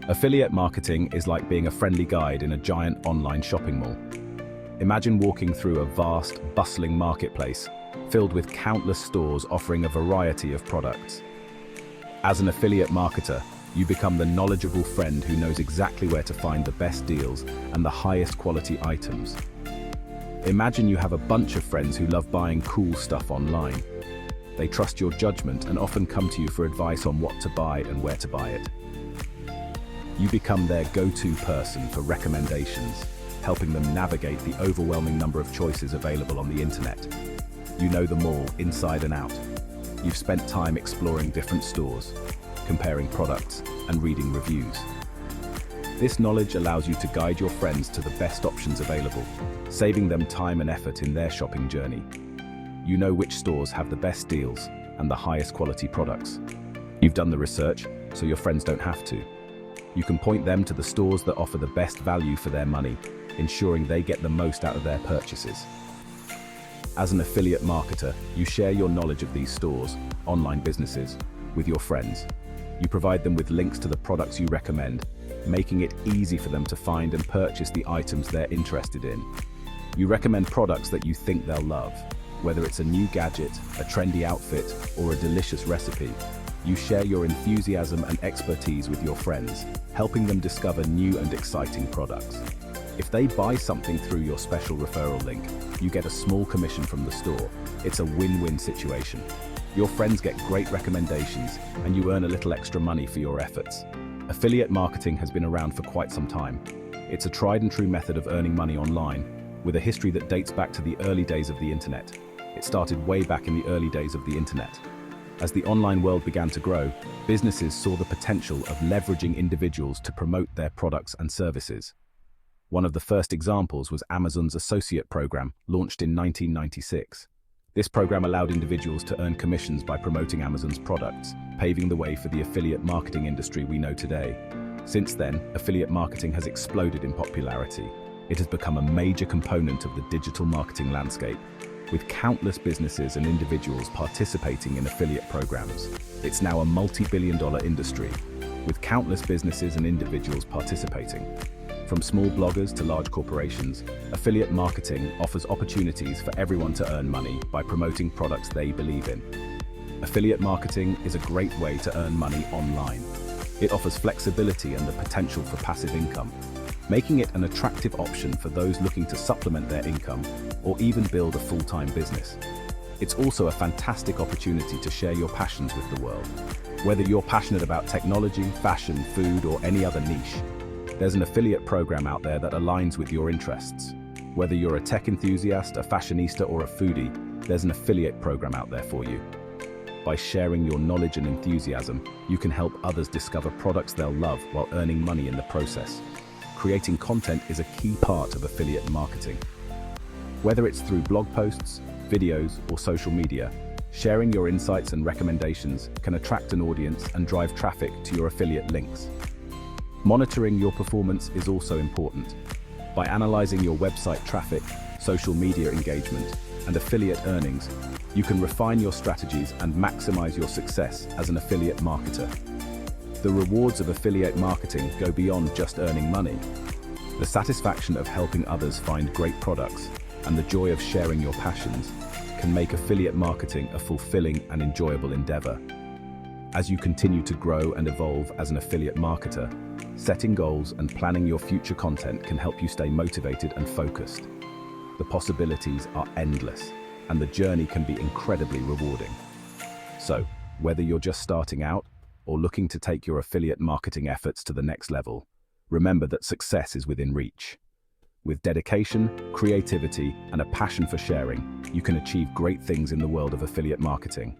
Affiliate marketing is like being a friendly guide in a giant online shopping mall. Imagine walking through a vast, bustling marketplace filled with countless stores offering a variety of products. As an affiliate marketer, you become the knowledgeable friend who knows exactly where to find the best deals and the highest quality items. Imagine you have a bunch of friends who love buying cool stuff online. They trust your judgment and often come to you for advice on what to buy and where to buy it. You become their go-to person for recommendations, helping them navigate the overwhelming number of choices available on the internet. You know them all, inside and out. You've spent time exploring different stores, comparing products, and reading reviews. This knowledge allows you to guide your friends to the best options available, saving them time and effort in their shopping journey. You know which stores have the best deals and the highest quality products. You've done the research, so your friends don't have to. You can point them to the stores that offer the best value for their money, ensuring they get the most out of their purchases. As an affiliate marketer, you share your knowledge of these stores, online businesses, with your friends. You provide them with links to the products you recommend, making it easy for them to find and purchase the items they're interested in. You recommend products that you think they'll love. Whether it's a new gadget, a trendy outfit, or a delicious recipe, you share your enthusiasm and expertise with your friends, helping them discover new and exciting products. If they buy something through your special referral link, you get a small commission from the store. It's a win-win situation. Your friends get great recommendations, and you earn a little extra money for your efforts. Affiliate marketing has been around for quite some time. It's a tried and true method of earning money online, with a history that dates back to the early days of the internet. It started way back in the early days of the internet. As the online world began to grow, businesses saw the potential of leveraging individuals to promote their products and services. One of the first examples was Amazon's Associate Program, launched in 1996. This program allowed individuals to earn commissions by promoting Amazon's products, paving the way for the affiliate marketing industry we know today. Since then, affiliate marketing has exploded in popularity. It has become a major component of the digital marketing landscape, with countless businesses and individuals participating in affiliate programs. It's now a multi-billion-dollar industry, with countless businesses and individuals participating. From small bloggers to large corporations, affiliate marketing offers opportunities for everyone to earn money by promoting products they believe in. Affiliate marketing is a great way to earn money online. It offers flexibility and the potential for passive income, making it an attractive option for those looking to supplement their income or even build a full-time business. It's also a fantastic opportunity to share your passions with the world. Whether you're passionate about technology, fashion, food, or any other niche, there's an affiliate program out there that aligns with your interests. Whether you're a tech enthusiast, a fashionista, or a foodie, there's an affiliate program out there for you. By sharing your knowledge and enthusiasm, you can help others discover products they'll love while earning money in the process. Creating content is a key part of affiliate marketing. Whether it's through blog posts, videos, or social media, sharing your insights and recommendations can attract an audience and drive traffic to your affiliate links. Monitoring your performance is also important. By analyzing your website traffic, social media engagement, and affiliate earnings, you can refine your strategies and maximize your success as an affiliate marketer. The rewards of affiliate marketing go beyond just earning money. The satisfaction of helping others find great products and the joy of sharing your passions can make affiliate marketing a fulfilling and enjoyable endeavor. As you continue to grow and evolve as an affiliate marketer, setting goals and planning your future content can help you stay motivated and focused. The possibilities are endless, and the journey can be incredibly rewarding. So, whether you're just starting out or looking to take your affiliate marketing efforts to the next level, remember that success is within reach. With dedication, creativity, and a passion for sharing, you can achieve great things in the world of affiliate marketing.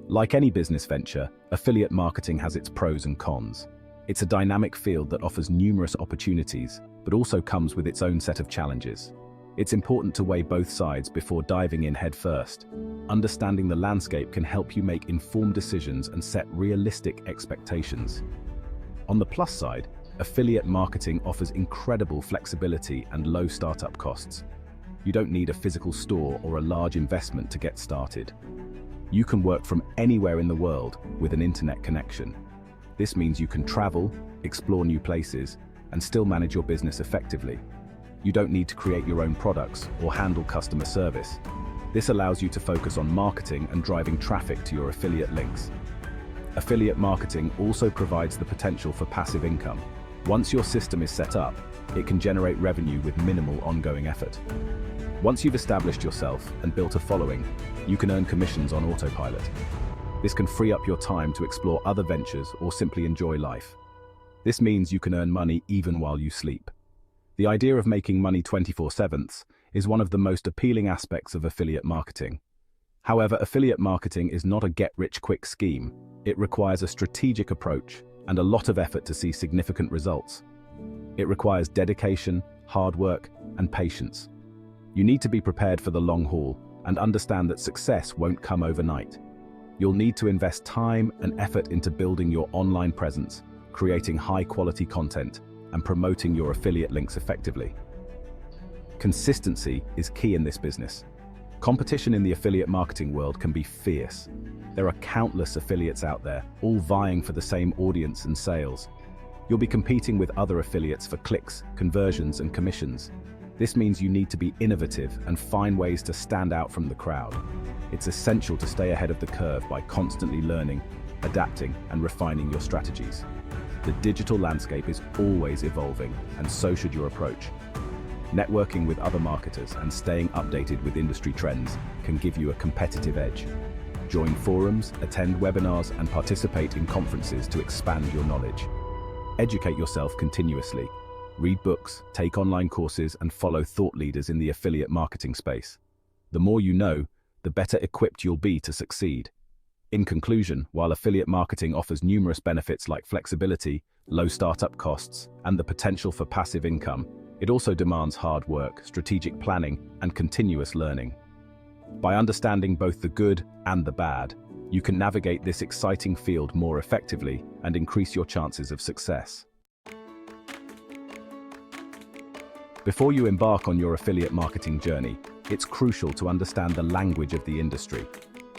Like any business venture, affiliate marketing has its pros and cons. It's a dynamic field that offers numerous opportunities, but also comes with its own set of challenges. It's important to weigh both sides before diving in headfirst. Understanding the landscape can help you make informed decisions and set realistic expectations. On the plus side, affiliate marketing offers incredible flexibility and low startup costs. You don't need a physical store or a large investment to get started. You can work from anywhere in the world with an internet connection. This means you can travel, explore new places, and still manage your business effectively. You don't need to create your own products or handle customer service. This allows you to focus on marketing and driving traffic to your affiliate links. Affiliate marketing also provides the potential for passive income. Once your system is set up, it can generate revenue with minimal ongoing effort. Once you've established yourself and built a following, you can earn commissions on autopilot. This can free up your time to explore other ventures or simply enjoy life. This means you can earn money even while you sleep. The idea of making money 24/7 is one of the most appealing aspects of affiliate marketing. However, affiliate marketing is not a get-rich-quick scheme. It requires a strategic approach and a lot of effort to see significant results. It requires dedication, hard work, and patience. You need to be prepared for the long haul and understand that success won't come overnight. You'll need to invest time and effort into building your online presence, creating high-quality content, and promoting your affiliate links effectively. Consistency is key in this business. Competition in the affiliate marketing world can be fierce. There are countless affiliates out there, all vying for the same audience and sales. You'll be competing with other affiliates for clicks, conversions, and commissions. This means you need to be innovative and find ways to stand out from the crowd. It's essential to stay ahead of the curve by constantly learning, adapting, and refining your strategies. The digital landscape is always evolving, and so should your approach. Networking with other marketers and staying updated with industry trends can give you a competitive edge. Join forums, attend webinars, and participate in conferences to expand your knowledge. Educate yourself continuously. Read books, take online courses, and follow thought leaders in the affiliate marketing space. The more you know, the better equipped you'll be to succeed. In conclusion, while affiliate marketing offers numerous benefits like flexibility, low startup costs, and the potential for passive income, it also demands hard work, strategic planning, and continuous learning. By understanding both the good and the bad, you can navigate this exciting field more effectively and increase your chances of success. Before you embark on your affiliate marketing journey, it's crucial to understand the language of the industry.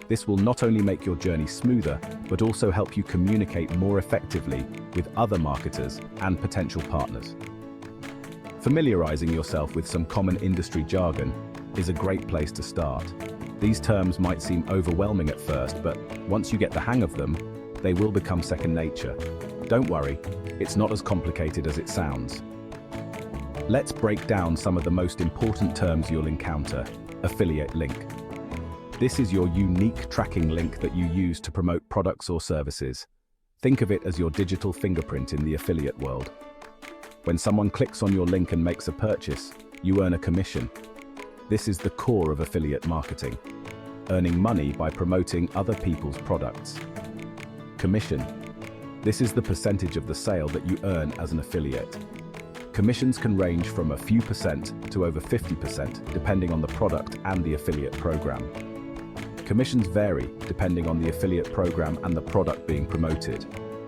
This will not only make your journey smoother, but also help you communicate more effectively with other marketers and potential partners. Familiarizing yourself with some common industry jargon is a great place to start. These terms might seem overwhelming at first, but once you get the hang of them, they will become second nature. Don't worry, it's not as complicated as it sounds. Let's break down some of the most important terms you'll encounter. Affiliate link. This is your unique tracking link that you use to promote products or services. Think of it as your digital fingerprint in the affiliate world. When someone clicks on your link and makes a purchase, you earn a commission. This is the core of affiliate marketing, earning money by promoting other people's products. Commission. This is the percentage of the sale that you earn as an affiliate. Commissions can range from a few percent to over 50%, depending on the product and the affiliate program. Commissions vary depending on the affiliate program and the product being promoted.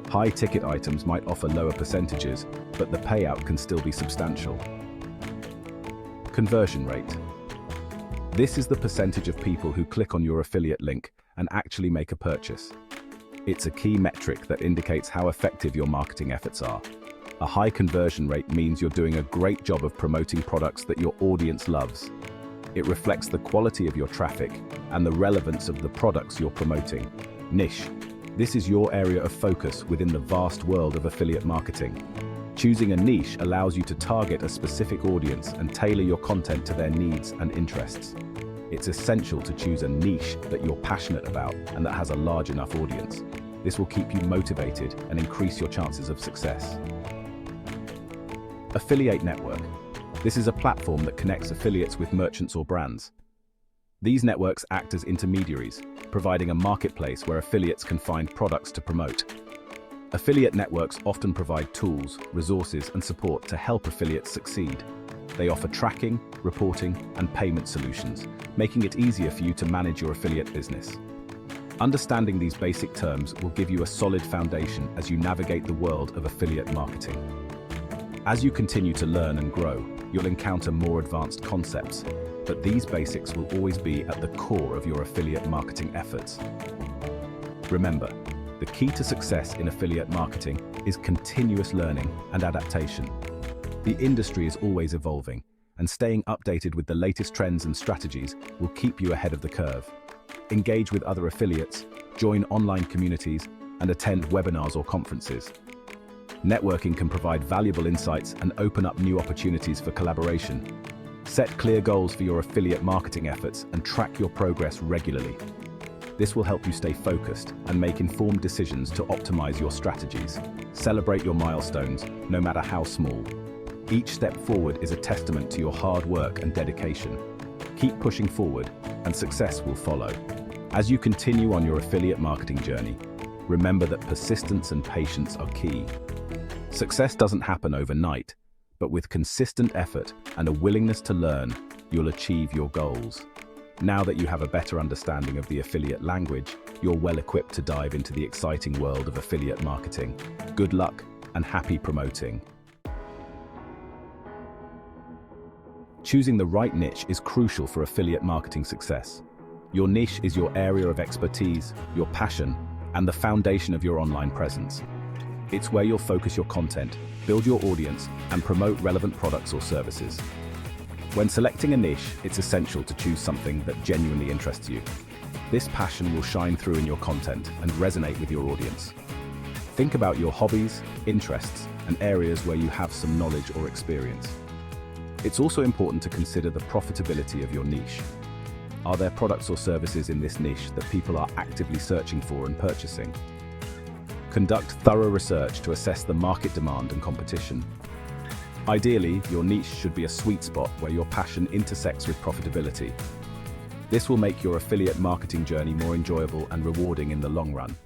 High-ticket items might offer lower percentages, but the payout can still be substantial. Conversion rate. This is the percentage of people who click on your affiliate link and actually make a purchase. It's a key metric that indicates how effective your marketing efforts are. A high conversion rate means you're doing a great job of promoting products that your audience loves. It reflects the quality of your traffic and the relevance of the products you're promoting. Niche. This is your area of focus within the vast world of affiliate marketing. Choosing a niche allows you to target a specific audience and tailor your content to their needs and interests. It's essential to choose a niche that you're passionate about and that has a large enough audience. This will keep you motivated and increase your chances of success. Affiliate network. This is a platform that connects affiliates with merchants or brands. These networks act as intermediaries, providing a marketplace where affiliates can find products to promote. Affiliate networks often provide tools, resources, and support to help affiliates succeed. They offer tracking, reporting, and payment solutions, making it easier for you to manage your affiliate business. Understanding these basic terms will give you a solid foundation as you navigate the world of affiliate marketing. As you continue to learn and grow, you'll encounter more advanced concepts, but these basics will always be at the core of your affiliate marketing efforts. Remember, the key to success in affiliate marketing is continuous learning and adaptation. The industry is always evolving, and staying updated with the latest trends and strategies will keep you ahead of the curve. Engage with other affiliates, join online communities, and attend webinars or conferences. Networking can provide valuable insights and open up new opportunities for collaboration. Set clear goals for your affiliate marketing efforts and track your progress regularly. This will help you stay focused and make informed decisions to optimize your strategies. Celebrate your milestones, no matter how small. Each step forward is a testament to your hard work and dedication. Keep pushing forward, and success will follow. As you continue on your affiliate marketing journey, remember that persistence and patience are key. Success doesn't happen overnight, but with consistent effort and a willingness to learn, you'll achieve your goals. Now that you have a better understanding of the affiliate language, you're well equipped to dive into the exciting world of affiliate marketing. Good luck and happy promoting. Choosing the right niche is crucial for affiliate marketing success. Your niche is your area of expertise, your passion, and the foundation of your online presence. It's where you'll focus your content, build your audience, and promote relevant products or services. When selecting a niche, it's essential to choose something that genuinely interests you. This passion will shine through in your content and resonate with your audience. Think about your hobbies, interests, and areas where you have some knowledge or experience. It's also important to consider the profitability of your niche. Are there products or services in this niche that people are actively searching for and purchasing? Conduct thorough research to assess the market demand and competition. Ideally, your niche should be a sweet spot where your passion intersects with profitability. This will make your affiliate marketing journey more enjoyable and rewarding in the long run.